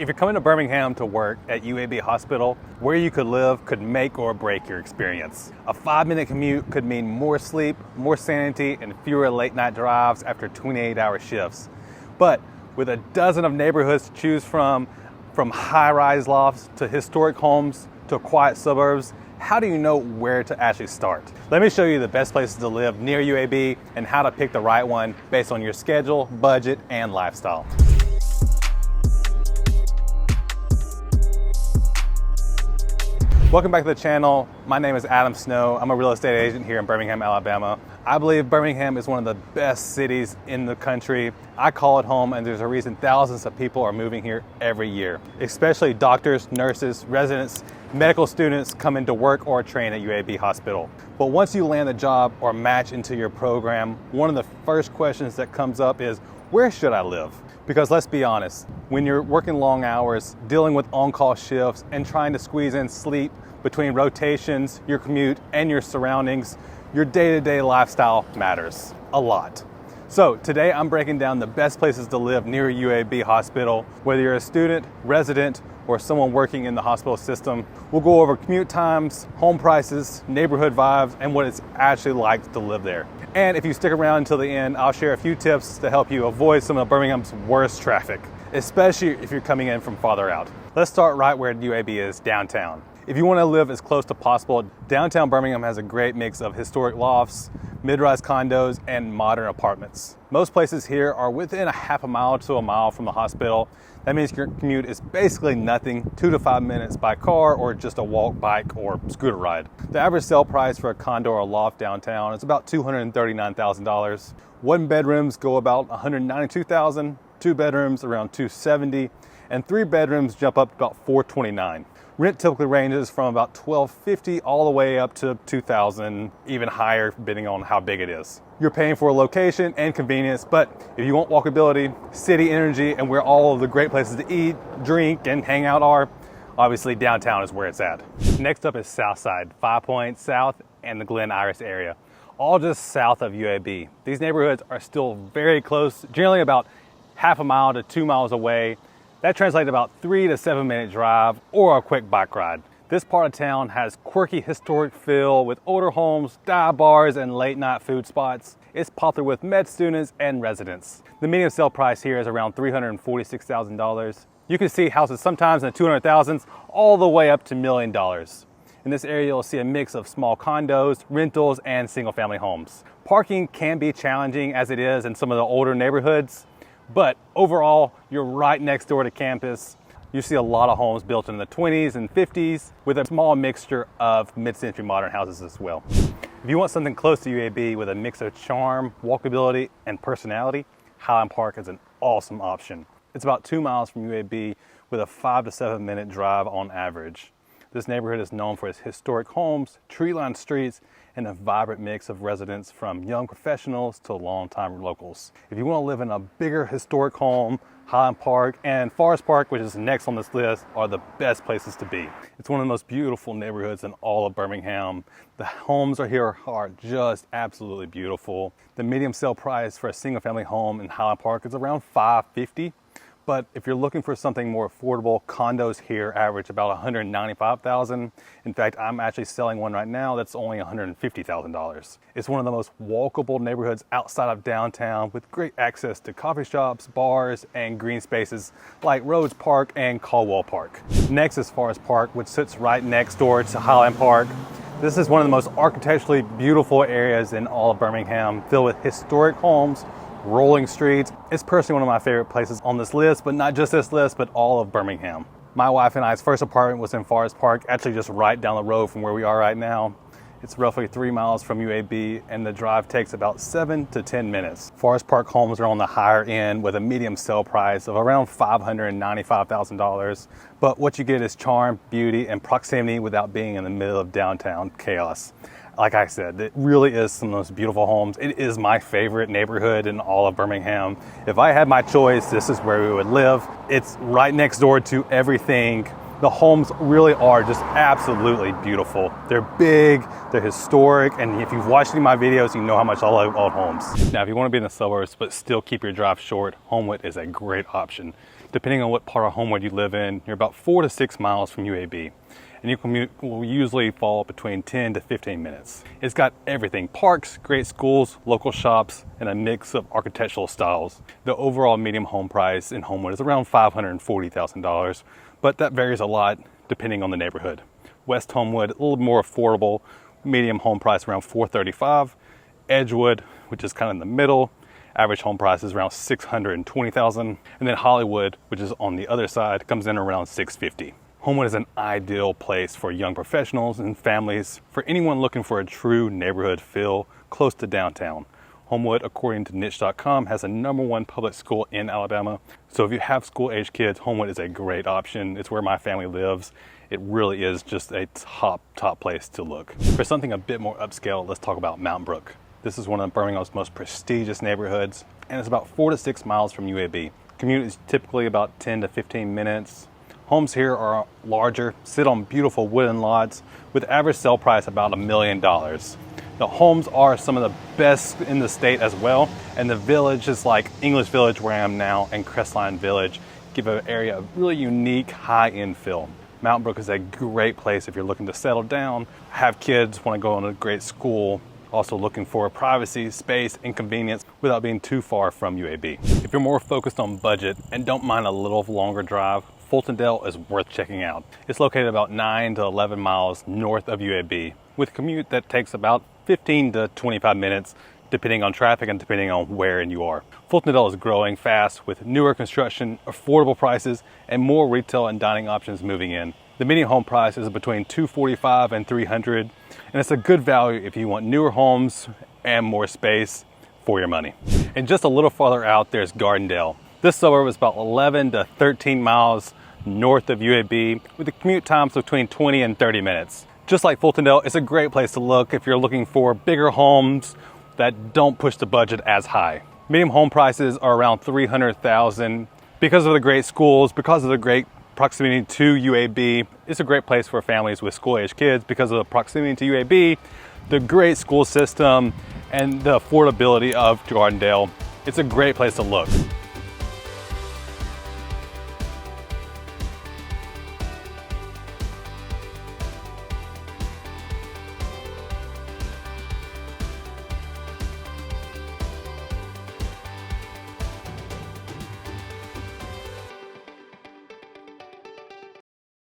If you're coming to Birmingham to work at UAB Hospital, where you could live could make or break your experience. A 5-minute commute could mean more sleep, more sanity, and fewer late night drives after 28-hour shifts. But with a dozen of neighborhoods to choose from high-rise lofts to historic homes to quiet suburbs, how do you know where to actually start? Let me show you the best places to live near UAB and how to pick the right one based on your schedule, budget, and lifestyle. Welcome back to the channel. My name is Adam Snow. I'm a real estate agent here in Birmingham, Alabama. I believe Birmingham is one of the best cities in the country. I call it home, and there's a reason thousands of people are moving here every year, especially doctors, nurses, residents, medical students coming to work or train at UAB Hospital. But once you land a job or match into your program, one of the first questions that comes up is, where should I live? Because let's be honest, when you're working long hours, dealing with on-call shifts, and trying to squeeze in sleep between rotations, your commute, and your surroundings, your day-to-day lifestyle matters a lot. So today I'm breaking down the best places to live near UAB Hospital. Whether you're a student, resident, or someone working in the hospital system, we'll go over commute times, home prices, neighborhood vibes, and what it's actually like to live there. And if you stick around until the end, I'll share a few tips to help you avoid some of Birmingham's worst traffic, especially if you're coming in from farther out. Let's start right where UAB is, downtown. If you want to live as close to possible, downtown Birmingham has a great mix of historic lofts, mid-rise condos, and modern apartments. Most places here are within a half a mile to a mile from the hospital. That means your commute is basically nothing, 2 to 5 minutes by car or just a walk, bike, or scooter ride. The average sale price for a condo or loft downtown is about $239,000. One bedrooms go about $192,000, 2 bedrooms around $270,000, and 3 bedrooms jump up to about $429,000. Rent typically ranges from about $1,250 all the way up to $2,000, even higher depending on how big it is. You're paying for a location and convenience, but if you want walkability, city energy, and where all of the great places to eat, drink, and hang out are, obviously downtown is where it's at. Next up is Southside, 5 Points South, and the Glen area, all just south of UAB. These neighborhoods are still very close, generally about half a mile to 2 miles away. That translates to about 3 to 7 minute drive or a quick bike ride. This part of town has quirky historic feel with older homes, dive bars, and late night food spots. It's popular with med students and residents. The median sale price here is around $346,000. You can see houses sometimes in the 200,000s all the way up to $1 million. In this area, you'll see a mix of small condos, rentals, and single family homes. Parking can be challenging as it is in some of the older neighborhoods, but overall, you're right next door to campus. You see a lot of homes built in the 20s and 50s with a small mixture of mid-century modern houses as well. If you want something close to UAB with a mix of charm, walkability, and personality, Highland Park is an awesome option. It's about 2 miles from UAB with a 5 to 7 minute drive on average. This neighborhood is known for its historic homes, tree-lined streets, and a vibrant mix of residents from young professionals to longtime locals. If you want to live in a bigger historic home, Highland Park and Forest Park, which is next on this list, are the best places to be. It's one of the most beautiful neighborhoods in all of Birmingham. The homes here are just absolutely beautiful. The median sale price for a single family home in Highland Park is around $550,000. But if you're looking for something more affordable, condos here average about $195,000. In fact, I'm actually selling one right now that's only $150,000. It's one of the most walkable neighborhoods outside of downtown with great access to coffee shops, bars, and green spaces like Rhodes Park and Caldwell Park. Next is Forest Park, which sits right next door to Highland Park. This is one of the most architecturally beautiful areas in all of Birmingham, filled with historic homes, rolling streets. It's personally one of my favorite places on this list, but not just this list, but all of Birmingham. My wife and I's first apartment was in Forest Park, actually just right down the road from where we are right now. It's roughly 3 miles from UAB, and the drive takes about 7 to 10 minutes. Forest Park homes are on the higher end with a medium sale price of around $595,000. But what you get is charm, beauty, and proximity without being in the middle of downtown chaos. Like I said, it really is some of those beautiful homes. It is my favorite neighborhood in all of Birmingham. If I had my choice, this is where we would live. It's right next door to everything. The homes really are just absolutely beautiful. They're big, they're historic, and if you've watched any of my videos, you know how much I love old homes. Now, if you want to be in the suburbs but still keep your drive short, Homewood is a great option. Depending on what part of Homewood you live in, you're about 4 to 6 miles from UAB. And your commute will usually fall between 10 to 15 minutes. It's got everything: parks, great schools, local shops, and a mix of architectural styles. The overall median home price in Homewood is around $540,000, but that varies a lot depending on the neighborhood. West Homewood, a little more affordable, median home price around $435,000. Edgewood, which is kind of in the middle, average home price is around $620,000. And then Hollywood, which is on the other side, comes in around $650,000. Homewood is an ideal place for young professionals and families, for anyone looking for a true neighborhood feel close to downtown. Homewood, according to niche.com, has a #1 public school in Alabama. So if you have school-age kids, Homewood is a great option. It's where my family lives. It really is just a top place to look. For something a bit more upscale, let's talk about Mount Brook. This is one of Birmingham's most prestigious neighborhoods, and it's about 4 to 6 miles from UAB. Commute is typically about 10 to 15 minutes. Homes here are larger, sit on beautiful wooden lots with average sale price about $1 million. The homes are some of the best in the state as well, and the village is like English Village, where I am now, and Crestline Village, give an area of really unique high-end feel. Mount Brook is a great place if you're looking to settle down, have kids, want to go in a great school, also looking for privacy, space, and convenience without being too far from UAB. If you're more focused on budget and don't mind a little longer drive, Fultondale is worth checking out. It's located about 9 to 11 miles north of UAB, with a commute that takes about 15 to 25 minutes, depending on traffic and depending on where you are. Fultondale is growing fast with newer construction, affordable prices, and more retail and dining options moving in. The median home price is between $245,000 and $300,000, and it's a good value if you want newer homes and more space for your money. And just a little farther out, there's Gardendale. This suburb is about 11 to 13 miles north of UAB, with the commute times between 20 and 30 minutes. Just like Fultondale, it's a great place to look if you're looking for bigger homes that don't push the budget as high. Median home prices are around $300,000. Because of the great schools, because of the great proximity to UAB, it's a great place for families with school-age kids because of the proximity to UAB, the great school system, and the affordability of Gardendale. It's a great place to look.